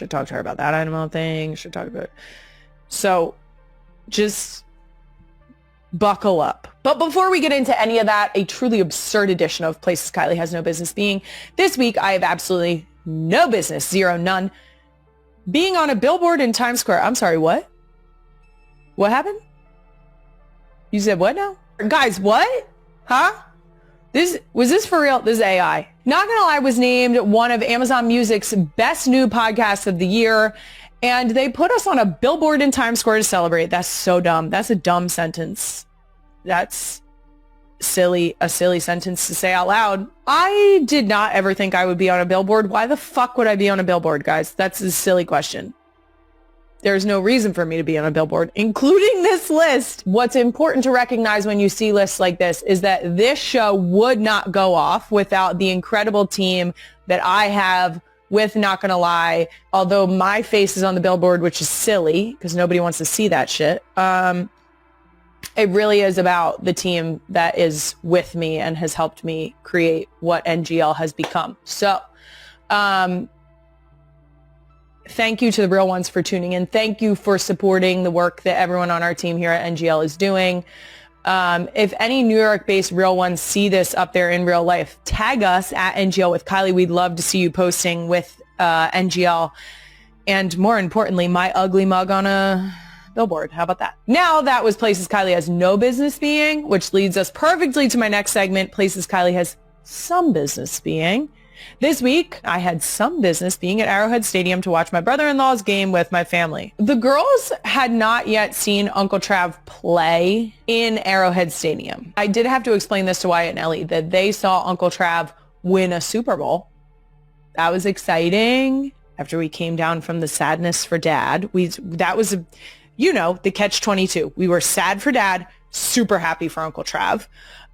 Should talk to her about that animal thing. Should talk about it. So just buckle up. But before we get into any of that, a truly absurd edition of Places Kylie Has No Business Being. This week, I have absolutely no business, zero, none, being on a billboard in Times Square. I'm sorry, what? What happened? You said what now? Guys, what? Huh? Was this for real? This is AI. Not gonna lie, was named one of Amazon Music's best new podcasts of the year. And they put us on a billboard in Times Square to celebrate. That's so dumb. That's a dumb sentence. That's silly, a silly sentence to say out loud. I did not ever think I would be on a billboard. Why the fuck would I be on a billboard, guys? That's a silly question. There's no reason for me to be on a billboard, including this list. What's important to recognize when you see lists like this is that this show would not go off without the incredible team that I have with Not Gonna Lie. Although my face is on the billboard, which is silly because nobody wants to see that shit. It really is about the team that is with me and has helped me create what NGL has become. So, thank you to the real ones for tuning in. Thank you for supporting the work that everyone on our team here at NGL is doing. If any New York-based real ones see this up there in real life, tag us at NGL with Kylie. We'd love to see you posting with NGL. And more importantly, my ugly mug on a billboard. How about that? Now that was Places Kylie Has No Business Being, which leads us perfectly to my next segment, Places Kylie Has Some Business Being. This week, I had some business being at Arrowhead Stadium to watch my brother-in-law's game with my family. The girls had not yet seen Uncle Trav play in Arrowhead Stadium. I did have to explain this to Wyatt and Ellie, that they saw Uncle Trav win a Super Bowl. That was exciting. After we came down from the sadness for Dad, that was, the catch-22. We were sad for Dad, super happy for Uncle Trav.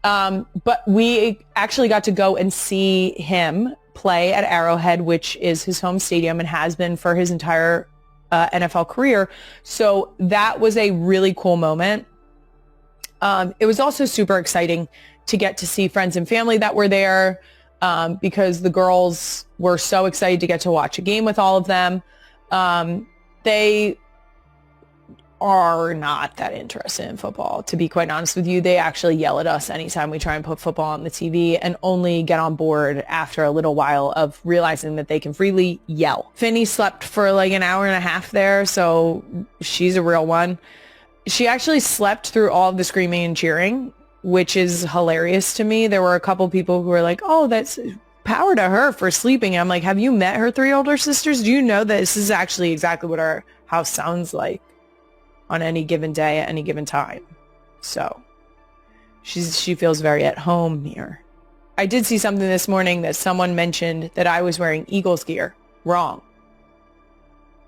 But we actually got to go and see him play at Arrowhead, which is his home stadium and has been for his entire NFL career. So that was a really cool moment. It was also super exciting to get to see friends and family that were there because the girls were so excited to get to watch a game with all of them. They are not that interested in football, to be quite honest with you. They actually yell at us anytime we try and put football on the TV and only get on board after a little while of realizing that they can freely yell. Finny slept for like an hour and a half there, so she's a real one. She actually slept through all of the screaming and cheering, which is hilarious to me. There were a couple people who were like, oh, that's power to her for sleeping. I'm like, have you met her 3 older sisters? Do you know that this is actually exactly what our house sounds like on any given day at any given time? So she feels very at home here. I did see something this morning that someone mentioned that I was wearing Eagles gear. Wrong.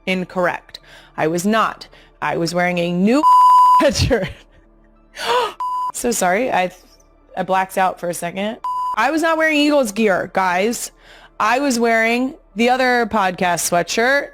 Incorrect. I was not. I was wearing a new shirt. So sorry. I blacked out for a second. I was not wearing Eagles gear, guys. I was wearing the other podcast sweatshirt,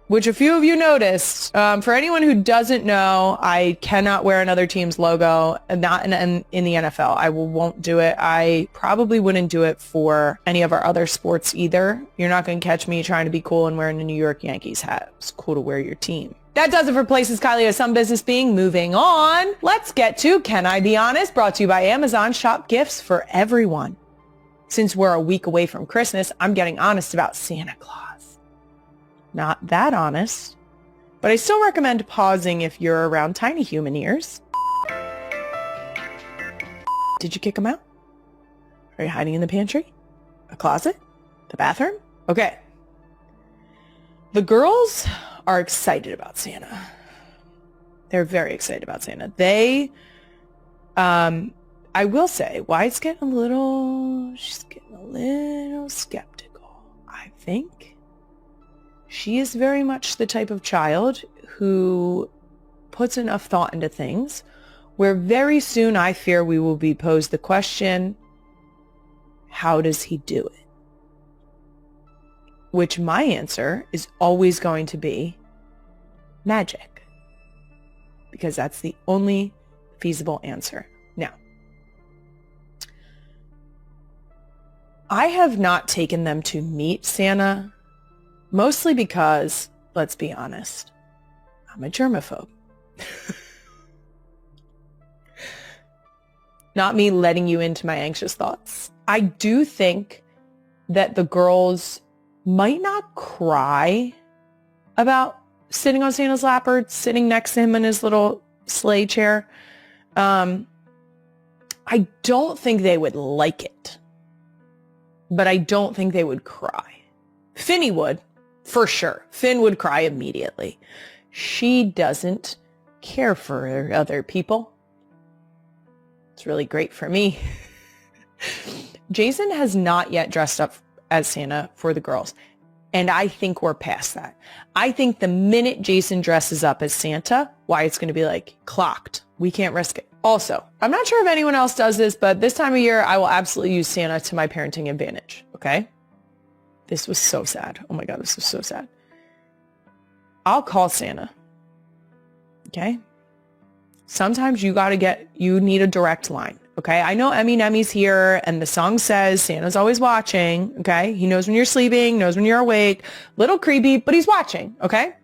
which a few of you noticed. For anyone who doesn't know, I cannot wear another team's logo, not in the NFL. I won't do it. I probably wouldn't do it for any of our other sports either. You're not going to catch me trying to be cool and wearing a New York Yankees hat. It's cool to wear your team. That does it for Places Kylie Has Some Business Being. Moving on, let's get to Can I Be Honest? Brought to you by Amazon. Shop gifts for everyone. Since we're a week away from Christmas, I'm getting honest about Santa Claus. Not that honest, but I still recommend pausing if you're around tiny human ears. Did you kick him out? Are you hiding in the pantry? A closet? The bathroom? Okay. The girls are excited about Santa. They're very excited about Santa. I will say, Wyatt's she's getting a little skeptical. I think she is very much the type of child who puts enough thought into things where very soon I fear we will be posed the question, how does he do it? Which my answer is always going to be magic, because that's the only feasible answer. Now, I have not taken them to meet Santa Mostly because, let's be honest, I'm a germaphobe. Not me letting you into my anxious thoughts. I do think that the girls might not cry about sitting on Santa's lap or sitting next to him in his little sleigh chair. I don't think they would like it, but I don't think they would cry. Finny would, for sure. Finn would cry immediately. She doesn't care for other people. It's really great for me. Jason has not yet dressed up as Santa for the girls. And I think we're past that. I think the minute Jason dresses up as Santa, Wyatt's going to be like, clocked. We can't risk it. Also, I'm not sure if anyone else does this, but this time of year, I will absolutely use Santa to my parenting advantage. Okay? This was so sad. Oh my God, this was so sad. I'll call Santa. Okay? Sometimes you need a direct line. Okay? I know Emmy's here and the song says Santa's always watching. Okay? He knows when you're sleeping, knows when you're awake. Little creepy, but he's watching. Okay?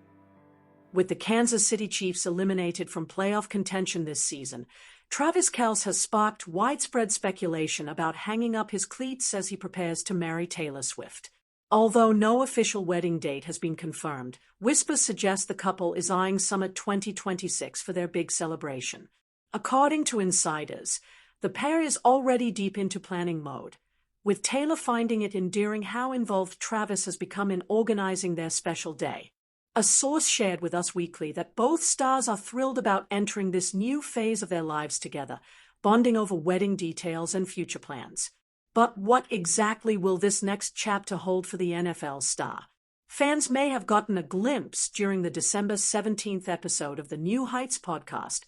With the Kansas City Chiefs eliminated from playoff contention this season, Travis Kelce has sparked widespread speculation about hanging up his cleats as he prepares to marry Taylor Swift. Although no official wedding date has been confirmed, whispers suggest the couple is eyeing Summit 2026 for their big celebration. According to insiders, the pair is already deep into planning mode, with Taylor finding it endearing how involved Travis has become in organizing their special day. A source shared with Us Weekly that both stars are thrilled about entering this new phase of their lives together, bonding over wedding details and future plans. But what exactly will this next chapter hold for the NFL star? Fans may have gotten a glimpse during the December 17th episode of the New Heights podcast,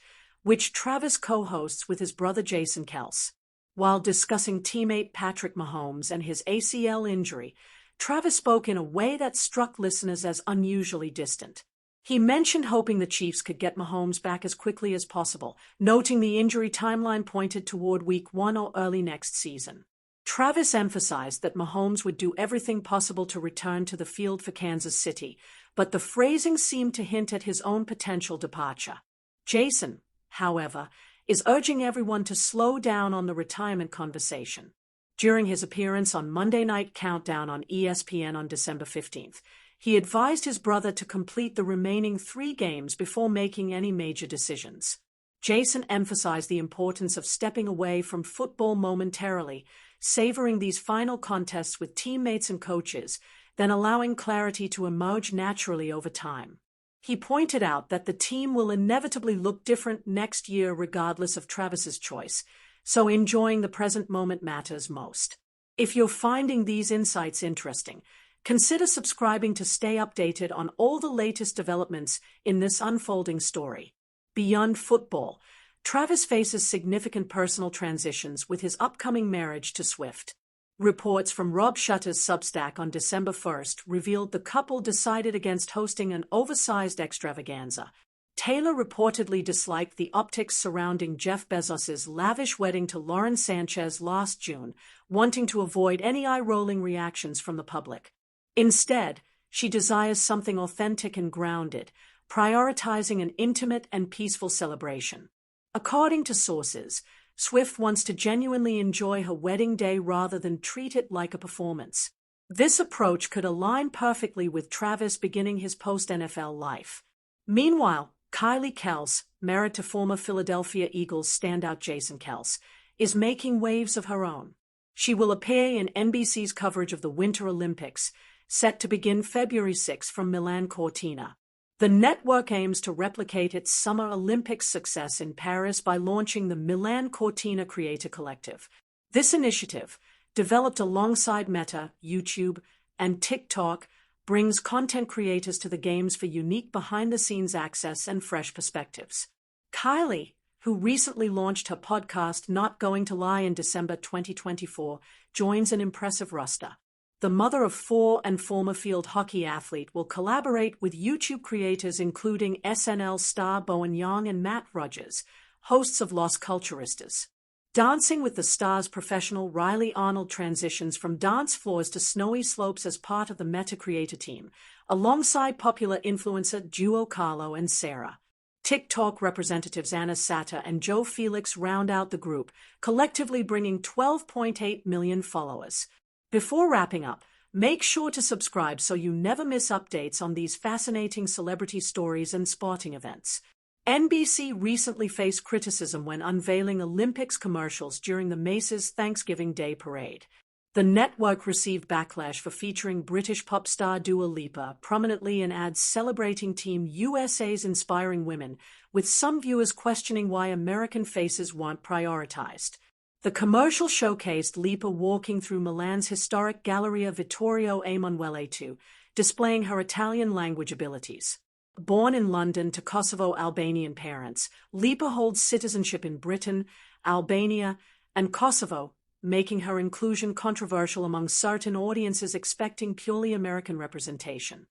which Travis co-hosts with his brother Jason Kelce. While discussing teammate Patrick Mahomes and his ACL injury, Travis spoke in a way that struck listeners as unusually distant. He mentioned hoping the Chiefs could get Mahomes back as quickly as possible, noting the injury timeline pointed toward Week 1 or early next season. Travis emphasized that Mahomes would do everything possible to return to the field for Kansas City, but the phrasing seemed to hint at his own potential departure. Jason, however, is urging everyone to slow down on the retirement conversation. During his appearance on Monday Night Countdown on ESPN on December 15th, he advised his brother to complete the remaining 3 games before making any major decisions. Jason emphasized the importance of stepping away from football momentarily, savoring these final contests with teammates and coaches, then allowing clarity to emerge naturally over time. He pointed out that the team will inevitably look different next year regardless of Travis's choice, so enjoying the present moment matters most. If you're finding these insights interesting, consider subscribing to stay updated on all the latest developments in this unfolding story. Beyond football, Travis faces significant personal transitions with his upcoming marriage to Swift. Reports from Rob Shutter's Substack on December 1st revealed the couple decided against hosting an oversized extravaganza. Taylor reportedly disliked the optics surrounding Jeff Bezos's lavish wedding to Lauren Sanchez last June, wanting to avoid any eye-rolling reactions from the public. Instead, she desires something authentic and grounded, prioritizing an intimate and peaceful celebration. According to sources, Swift wants to genuinely enjoy her wedding day rather than treat it like a performance. This approach could align perfectly with Travis beginning his post-NFL life. Meanwhile, Kylie Kelce, married to former Philadelphia Eagles standout Jason Kelce, is making waves of her own. She will appear in NBC's coverage of the Winter Olympics, set to begin February 6 from Milan Cortina. The network aims to replicate its Summer Olympics success in Paris by launching the Milan Cortina Creator Collective. This initiative, developed alongside Meta, YouTube, and TikTok, brings content creators to the games for unique behind-the-scenes access and fresh perspectives. Kylie, who recently launched her podcast Not Going to Lie in December 2024, joins an impressive roster. The mother of 4 and former field hockey athlete will collaborate with YouTube creators including SNL star Bowen Yang and Matt Rogers, hosts of Los Culturistas. Dancing with the Stars professional Riley Arnold transitions from dance floors to snowy slopes as part of the Meta creator team, alongside popular influencer duo Carlo and Sarah. TikTok representatives Anna Sata and Joe Felix round out the group, collectively bringing 12.8 million followers. Before wrapping up, make sure to subscribe so you never miss updates on these fascinating celebrity stories and sporting events. NBC recently faced criticism when unveiling Olympics commercials during the Macy's Thanksgiving Day Parade. The network received backlash for featuring British pop star Dua Lipa prominently in ads celebrating Team USA's inspiring women, with some viewers questioning why American faces weren't prioritized. The commercial showcased Lipa walking through Milan's historic Galleria Vittorio Emanuele II, displaying her Italian language abilities. Born in London to Kosovo-Albanian parents, Lipa holds citizenship in Britain, Albania, and Kosovo, making her inclusion controversial among certain audiences expecting purely American representation.